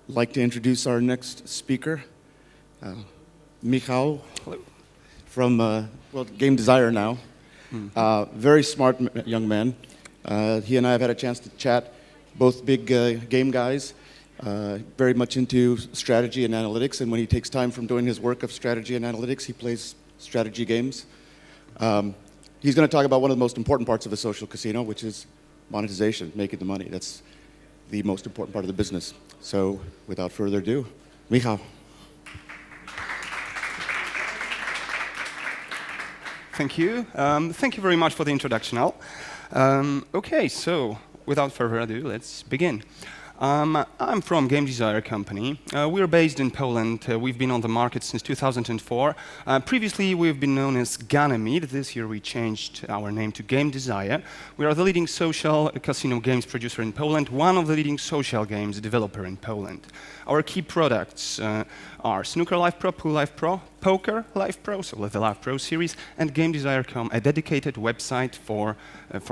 like to introduce our next speaker, Michal, from Game Desire now. Very smart young man. He and I have had a chance to chat, both big game guys, very much into strategy and analytics, and when he takes time from doing his work of strategy and analytics, he plays strategy games. He's going to talk about one of the most important parts of a social casino, which is monetization, making the money. That's the most important part of the business. So, without further ado, Michal. Thank you. Thank you very much for the introduction, Al. OK, so without further ado, let's begin. I'm from Game Desire company. We're based in Poland. We've been on the market since 2004. Previously, we've been known as Ganymede. This year, we changed our name to Game Desire. We are the leading social casino games producer in Poland, one of the leading social games developer in Poland. Our key products are Snooker Live Pro, Pool Live Pro, Poker Live Pro, so the Live Pro series, and GameDesire.com, a dedicated website for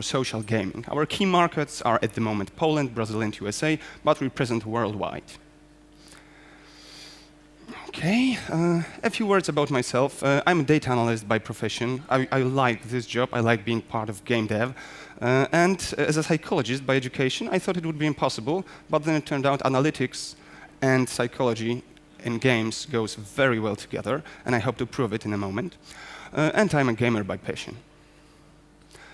social gaming. Our key markets are at the moment Poland, Brazil, and USA, but we present worldwide. Okay, a few words about myself. I'm a data analyst by profession. I like this job. I like being part of game dev. And as a psychologist by education, I thought it would be impossible, but then it turned out analytics and psychology in games goes very well together, and I hope to prove it in a moment. And I'm a gamer by passion.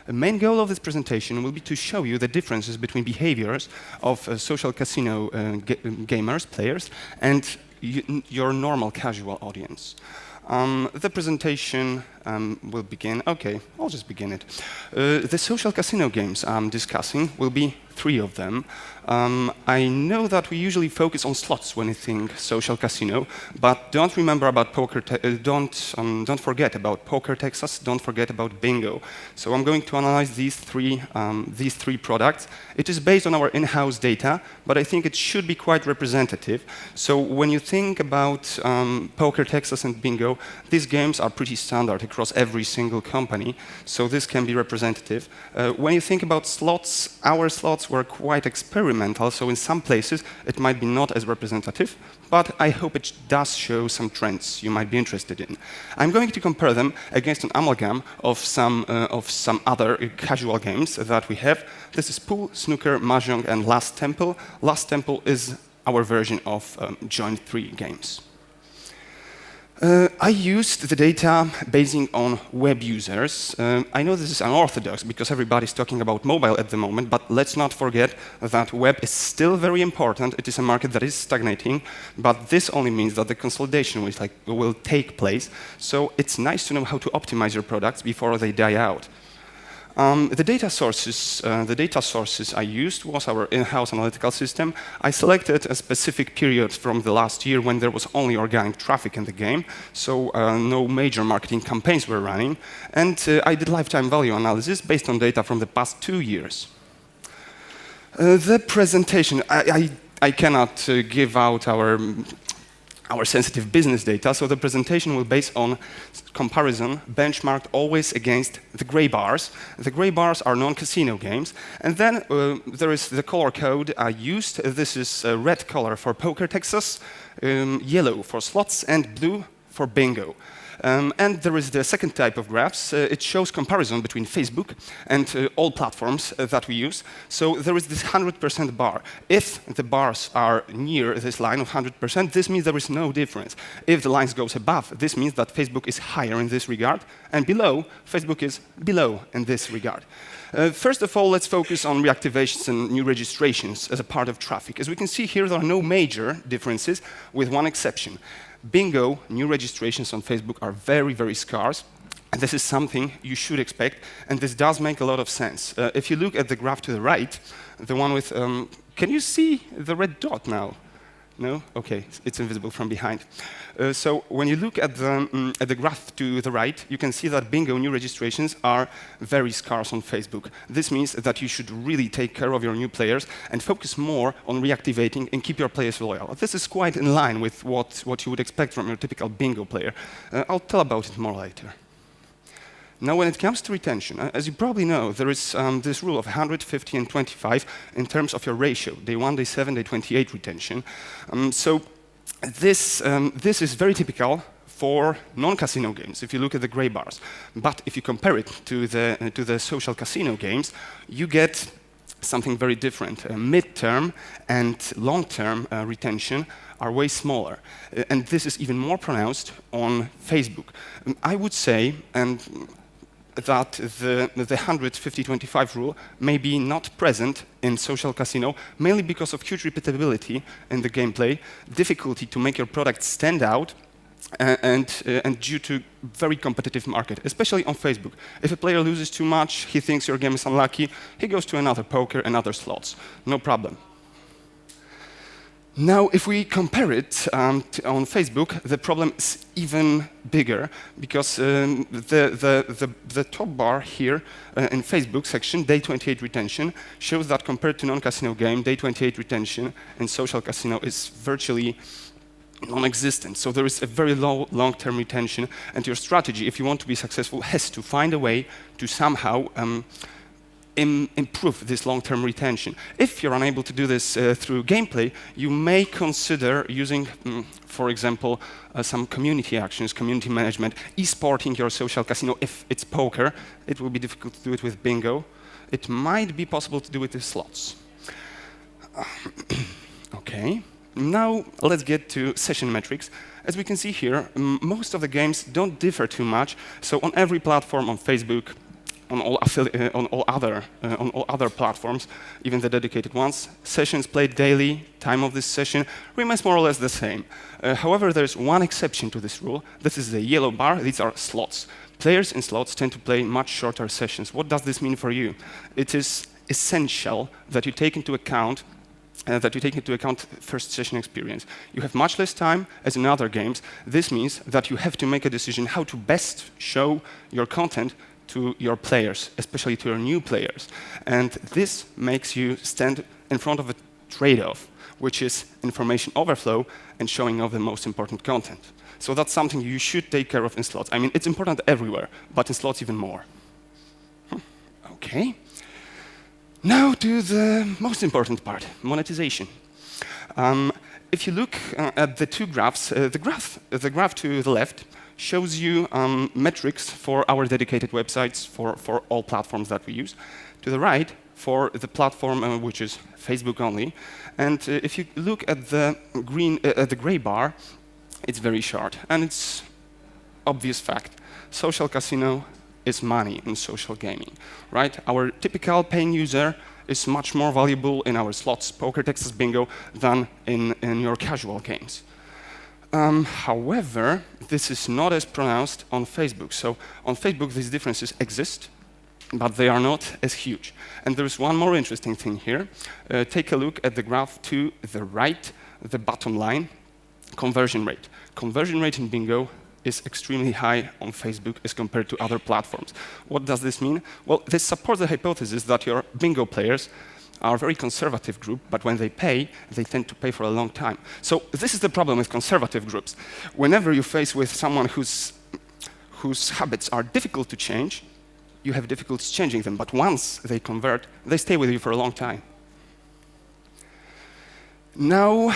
The main goal of this presentation will be to show you the differences between behaviors of social casino gamers, players, and your normal casual audience. The presentation will begin. OK, I'll just begin it. The social casino games I'm discussing will be 3 of them. I know that we usually focus on slots when we think social casino, but don't remember about poker. Don't forget about Poker Texas. Don't forget about Bingo. So I'm going to analyze these three products. It is based on our in-house data, but I think it should be quite representative. So when you think about Poker Texas and Bingo, these games are pretty standard across every single company. So this can be representative. When you think about slots, our slots were quite experimental, so in some places it might be not as representative, but I hope it does show some trends you might be interested in. I'm going to compare them against an amalgam of some other casual games that we have. This is Pool, Snooker, Mahjong, and Last Temple. Last Temple is our version of joint 3 games. I used the data basing on web users. I know this is unorthodox because everybody's talking about mobile at the moment, but let's not forget that web is still very important. It is a market that is stagnating, but this only means that the consolidation will take place. So it's nice to know how to optimize your products before they die out. The data sources I used was our in-house analytical system. I selected a specific period from the last year when there was only organic traffic in the game, so no major marketing campaigns were running. And I did lifetime value analysis based on data from the past 2 years. The presentation, I cannot give out our sensitive business data, so the presentation will base on comparison benchmarked always against the gray bars. The gray bars are non-casino games. And then there is the color code I used. This is red color for Poker Texas, yellow for slots, and blue for Bingo. And there is the second type of graphs. It shows comparison between Facebook and all platforms that we use. So there is this 100% bar. If the bars are near this line of 100%, this means there is no difference. If the line goes above, this means that Facebook is higher in this regard. And below, Facebook is below in this regard. First of all, let's focus on reactivations and new registrations as a part of traffic. As we can see here, there are no major differences, with one exception. Bingo, new registrations on Facebook are very, very scarce. And this is something you should expect, and this does make a lot of sense. If you look at the graph to the right, the one with, can you see the red dot now? No? OK, it's invisible from behind. So when you look at the graph to the right, you can see that Bingo new registrations are very scarce on Facebook. This means that you should really take care of your new players and focus more on reactivating and keep your players loyal. This is quite in line with what you would expect from your typical Bingo player. I'll tell about it more later. Now, when it comes to retention, as you probably know, there is this rule of 150 and 25 in terms of your ratio, day 1, day 7, day 28 retention. So this is very typical for non-casino games, if you look at the gray bars. But if you compare it to the social casino games, you get something very different. Mid-term and long-term retention are way smaller. And this is even more pronounced on Facebook. I would say that the 150-25 rule may be not present in social casino, mainly because of huge repeatability in the gameplay, difficulty to make your product stand out, and due to very competitive market, especially on Facebook. If a player loses too much, he thinks your game is unlucky, he goes to another poker and other slots. No problem. Now, if we compare it on Facebook, the problem is even bigger because the top bar here in Facebook section, day 28 retention, shows that compared to non-casino game, day 28 retention in social casino is virtually non-existent. So there is a very low long-term retention, and your strategy, if you want to be successful, has to find a way to somehow improve this long-term retention. If you're unable to do this through gameplay, you may consider using, for example, some community actions, community management, e-sporting your social casino. If it's poker, it will be difficult to do it with bingo. It might be possible to do it with slots. Okay. Now let's get to session metrics. As we can see here, most of the games don't differ too much. So on every platform, on Facebook, on all other platforms, even the dedicated ones, sessions played daily, time of this session remains more or less the same. However, there's one exception to this rule. This is the yellow bar. These are slots. Players in slots tend to play much shorter sessions. What does this mean for you? It is essential that you take into account first session experience. You have much less time as in other games. This means that you have to make a decision how to best show your content to your players, especially to your new players. And this makes you stand in front of a trade-off, which is information overflow and showing off the most important content. So that's something you should take care of in slots. I mean, it's important everywhere, but in slots even more. Okay. Now to the most important part, monetization. If you look at the two graphs, the graph to the left shows you metrics for our dedicated websites for all platforms that we use. To the right, for the platform which is Facebook only. And if you look at the gray bar, it's very short, and it's obvious fact. Social casino is money in social gaming, right? Our typical paying user is much more valuable in our slots, poker, Texas bingo, than in your casual games. However, this is not as pronounced on Facebook. So on Facebook, these differences exist, but they are not as huge. And there is one more interesting thing here. Take a look at the graph to the right, the bottom line, conversion rate. Conversion rate in bingo is extremely high on Facebook as compared to other platforms. What does this mean? Well, this supports the hypothesis that your bingo players are a very conservative group, but when they pay, they tend to pay for a long time. So this is the problem with conservative groups. Whenever you face with someone whose habits are difficult to change, you have difficulty changing them, but once they convert, they stay with you for a long time. Now,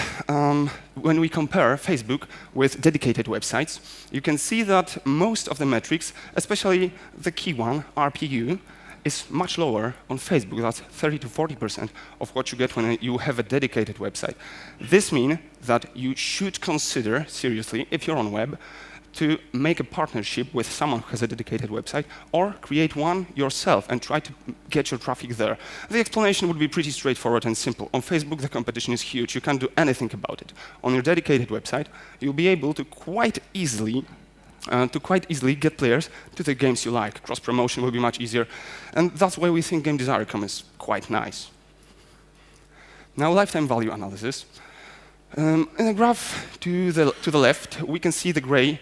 when we compare Facebook with dedicated websites, you can see that most of the metrics, especially the key one, RPU, is much lower on Facebook. That's 30 to 40% of what you get when you have a dedicated website. This means that you should consider seriously, if you're on web, to make a partnership with someone who has a dedicated website, or create one yourself and try to get your traffic there. The explanation would be pretty straightforward and simple. On Facebook, the competition is huge. You can't do anything about it. On your dedicated website, you'll be able to quite easily get players to the games you like. Cross-promotion will be much easier. And that's why we think Game Desire.com is quite nice. Now, lifetime value analysis. In the graph to the left, we can see the gray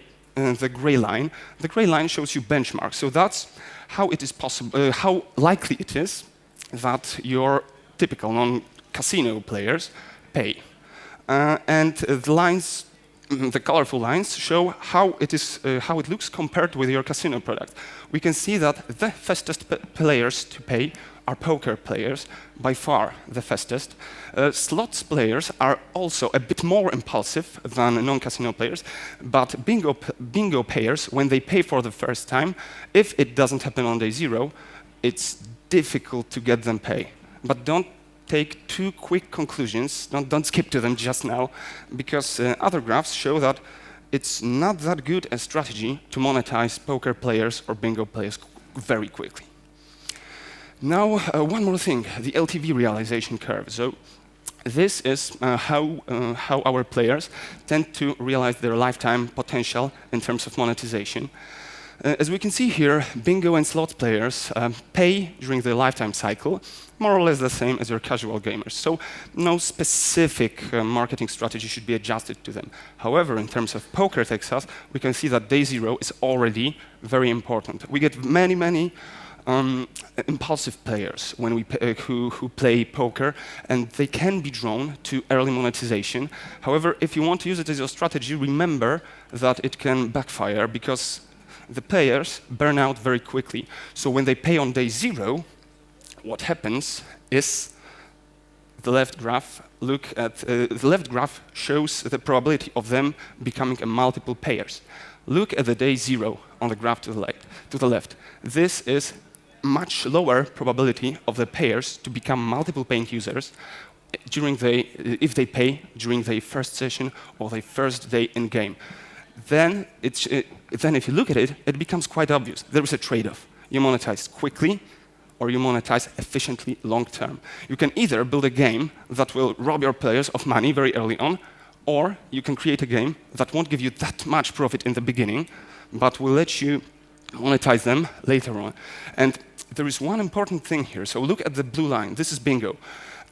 line. The gray line shows you benchmarks. So that's how it is possible, how likely it is that your typical non-casino players pay. And the lines the colorful lines show how it looks compared with your casino product. We can see that the fastest players to pay are poker players, by far the fastest. Slots players are also a bit more impulsive than non-casino players, but bingo payers, when they pay for the first time, if it doesn't happen on day 0, it's difficult to get them pay. But don't take too quick conclusions, don't skip to them just now, because other graphs show that it's not that good a strategy to monetize poker players or bingo players very quickly. Now, one more thing, the Ltv Realization Curve. So this is how our players tend to realize their lifetime potential in terms of monetization. As we can see here, bingo and slot players pay during their lifetime cycle more or less the same as your casual gamers. So no specific marketing strategy should be adjusted to them. However, in terms of poker Texas, we can see that day 0 is already very important. We get many impulsive players when who play poker, and they can be drawn to early monetization. However, if you want to use it as your strategy, remember that it can backfire because the players burn out very quickly. So when they pay on day 0, what happens is the left graph shows the probability of them becoming a multiple payers. Look at the day 0 on the graph to the left. This is much lower probability of the payers to become multiple paying users if they pay during their first session or their first day in game. Then if you look at it, it becomes quite obvious. There is a trade-off. You monetize quickly or you monetize efficiently long term. You can either build a game that will rob your players of money very early on, or you can create a game that won't give you that much profit in the beginning, but will let you monetize them later on. And there is one important thing here. So look at the blue line. This is bingo.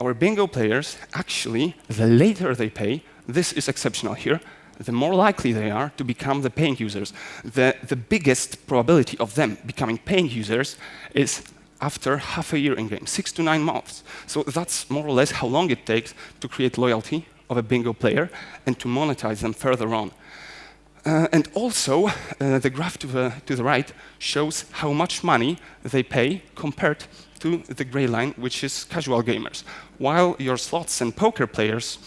Our bingo players, actually, the later they pay, this is exceptional here, the more likely they are to become the paying users. The biggest probability of them becoming paying users is after half a year in game, 6 to 9 months. So that's more or less how long it takes to create loyalty of a bingo player and to monetize them further on. And also, the graph to the right shows how much money they pay compared to the gray line, which is casual gamers. While your slots and poker players,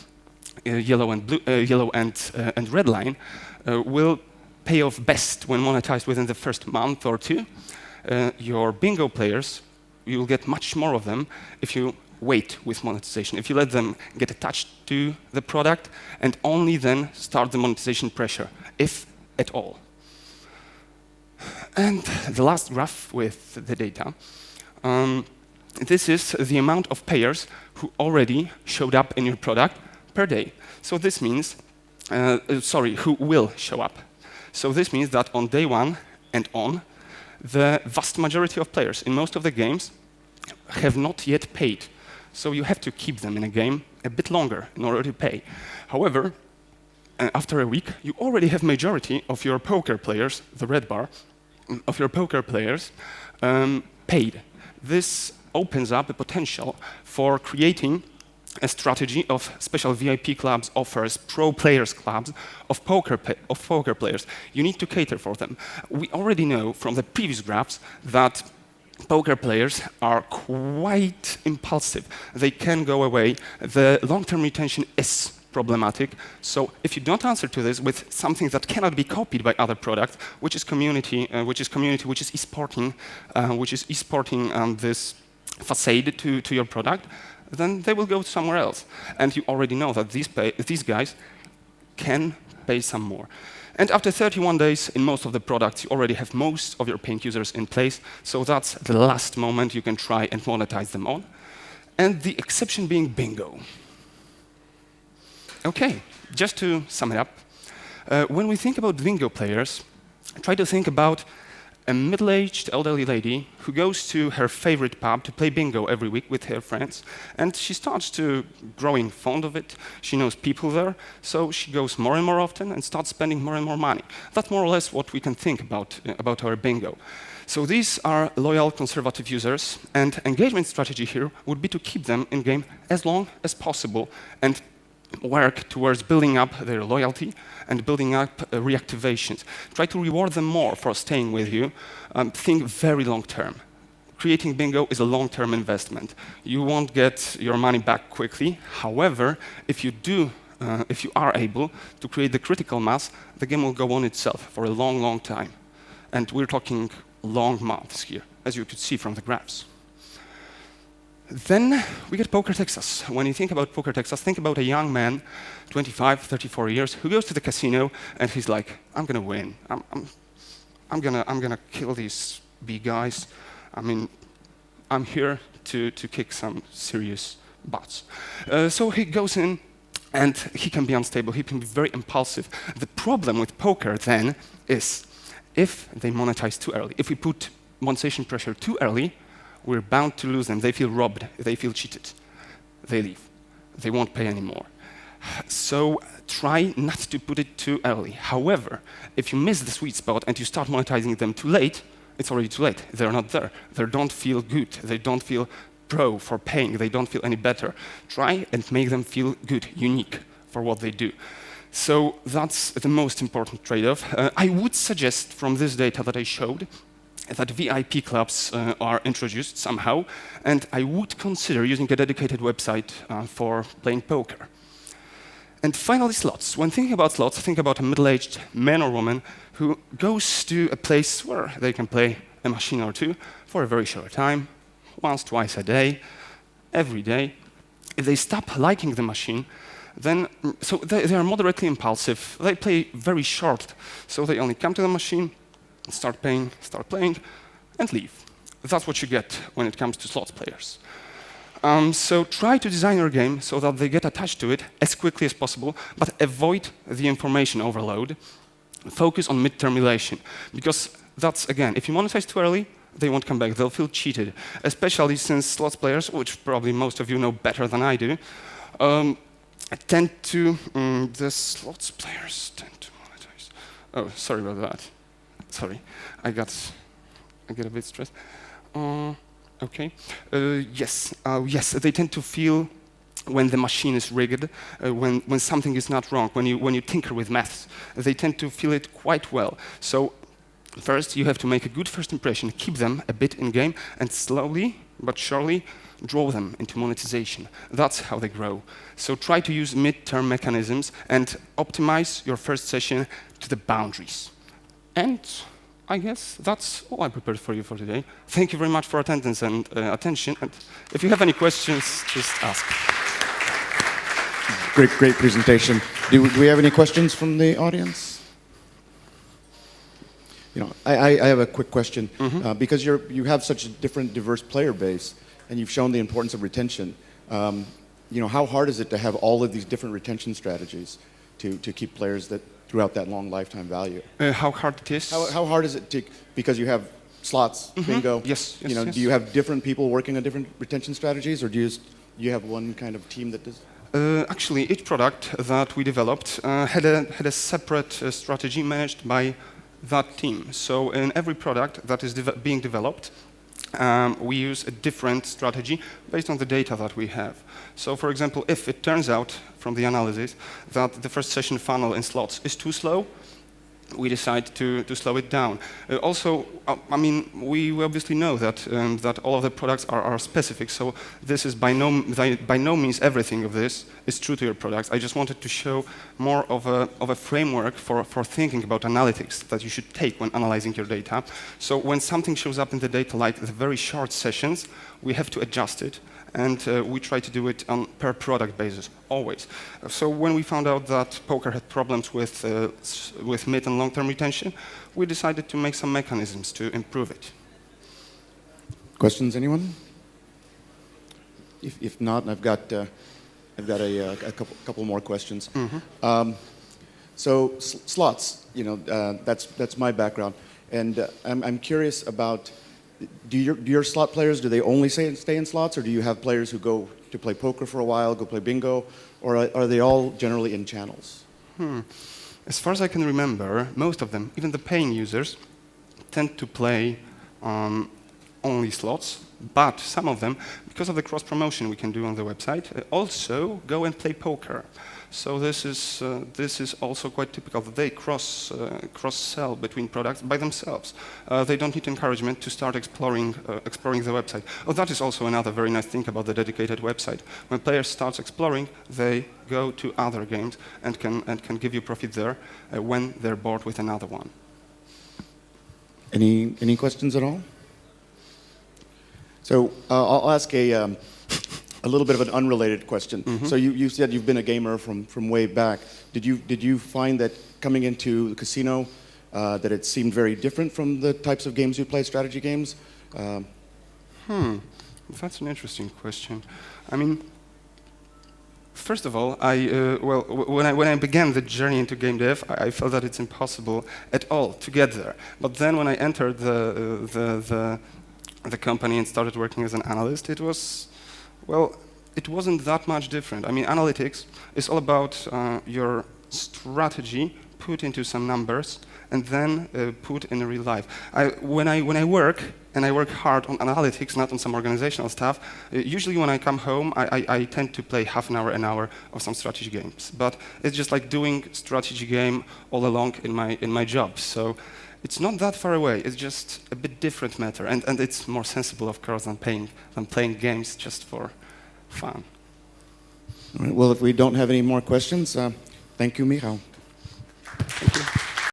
yellow and red line, will pay off best when monetized within the first month or 2. Your bingo players, you will get much more of them if you wait with monetization, if you let them get attached to the product and only then start the monetization pressure, if at all. And the last graph with the data, this is the amount of payers who already showed up in your product per day. So this means, who will show up. So this means that on day 1 and on, the vast majority of players in most of the games have not yet paid. So you have to keep them in a game a bit longer in order to pay. However, after a week, you already have majority of your poker players, the red bar, of your poker players paid. This opens up a potential for creating a strategy of special VIP clubs, offers, pro players clubs of poker players. You need to cater for them. We already know from the previous graphs that poker players are quite impulsive. They can go away. The long-term retention is problematic. So if you don't answer to this with something that cannot be copied by other products, which is community, which is esporting, this facade to your product, then they will go somewhere else. And you already know that these guys can pay some more. And after 31 days, in most of the products, you already have most of your paying users in place. So that's the last moment you can try and monetize them on. And the exception being bingo. OK, just to sum it up, when we think about bingo players, try to think about a middle-aged elderly lady who goes to her favorite pub to play bingo every week with her friends, and she starts to growing fond of it. She knows people there, so she goes more and more often and starts spending more and more money. That's more or less what we can think about our bingo. So these are loyal, conservative users, and engagement strategy here would be to keep them in game as long as possible and work towards building up their loyalty and building up reactivations. Try to reward them more for staying with you. Think very long term. Creating bingo is a long-term investment. You won't get your money back quickly. However, if you are able to create the critical mass, the game will go on itself for a long, long time. And we're talking long months here, as you could see from the graphs. Then we get Poker Texas. When you think about Poker Texas, think about a young man, 25, 34 years, who goes to the casino and he's like, I'm gonna win. I'm gonna kill these big guys. I mean, I'm here to kick some serious butts. So he goes in, and he can be unstable. He can be very impulsive. The problem with poker then is if they monetize too early, if we put monetization pressure too early, we're bound to lose them. They feel robbed. They feel cheated. They leave. They won't pay anymore. So try not to put it too early. However, if you miss the sweet spot and you start monetizing them too late, it's already too late. They're not there. They don't feel good. They don't feel pro for paying. They don't feel any better. Try and make them feel good, unique for what they do. So that's the most important trade-off. I would suggest from this data that I showed that VIP clubs are introduced somehow, and I would consider using a dedicated website for playing poker. And finally, slots. When thinking about slots, think about a middle-aged man or woman who goes to a place where they can play a machine or two for a very short time, once, twice a day, every day. If they stop liking the machine, then so they are moderately impulsive. They play very short, so they only come to the machine, start playing, and leave. That's what you get when it comes to slots players. So try to design your game so that they get attached to it as quickly as possible, but avoid the information overload. Focus on midterm relation, because that's, again, if you monetize too early, they won't come back. They'll feel cheated, especially since slots players, which probably most of you know better than I do, the slots players tend to monetize. Oh, sorry about that. Sorry, I get a bit stressed. Okay. Yes, they tend to feel when the machine is rigged, when something is not wrong, when you tinker with maths, they tend to feel it quite well. So first, you have to make a good first impression, keep them a bit in game, and slowly but surely draw them into monetization. That's how they grow. So try to use mid-term mechanisms and optimize your first session to the boundaries. And I guess that's all I prepared for you for today. Thank you very much for attendance and attention. And if you have any questions, just ask. Great presentation. Do we have any questions from the audience? You know, I have a quick question. Because you have such a different, diverse player base, and you've shown the importance of retention. You know, how hard is it to have all of these different retention strategies to keep players throughout that long lifetime value? How hard it is? How hard is it because you have slots, bingo? Yes. You know, do you have different people working on different retention strategies, or do you have one kind of team that does? Actually, each product that we developed had a separate strategy managed by that team. So in every product that is being developed, we use a different strategy based on the data that we have. So for example, if it turns out from the analysis that the first session funnel in slots is too slow, we decide to slow it down. Also, I mean, we obviously know that all of the products are specific, so this is by no means everything of this is true to your products. I just wanted to show more of a framework for thinking about analytics that you should take when analyzing your data. So when something shows up in the data, like the very short sessions, we have to adjust it. And we try to do it on per product basis, always. So when we found out that poker had problems with mid and long-term retention, we decided to make some mechanisms to improve it. Questions, anyone? If not, I've got a couple more questions. So slots, you know, that's my background, and I'm curious about. Do your slot players, do they only stay in slots, or do you have players who go to play poker for a while, go play bingo, or are they all generally in channels? As far as I can remember, most of them, even the paying users, tend to play only slots, but some of them, because of the cross-promotion we can do on the website, also go and play poker. So this is also quite typical. They cross-sell between products by themselves. They don't need encouragement to start exploring the website. Oh, that is also another very nice thing about the dedicated website. When players start exploring, they go to other games and can give you profit there when they're bored with another one. Any questions at all? So I'll ask a little bit of an unrelated question. So you said you've been a gamer from way back. Did you find that coming into the casino that it seemed very different from the types of games you play, strategy games? That's an interesting question. I mean, first of all, when I began the journey into game dev, I felt that it's impossible at all to get there. But then when I entered the company and started working as an analyst, it wasn't that much different. I mean, analytics is all about your strategy put into some numbers and then put in real life. When I work, and I work hard on analytics, not on some organizational stuff, usually when I come home, I tend to play half an hour of some strategy games. But it's just like doing strategy game all along in my job. So it's not that far away. It's just a bit different matter, and it's more sensible, of course, than playing games just for fun. All right, well, if we don't have any more questions, thank you, Michal.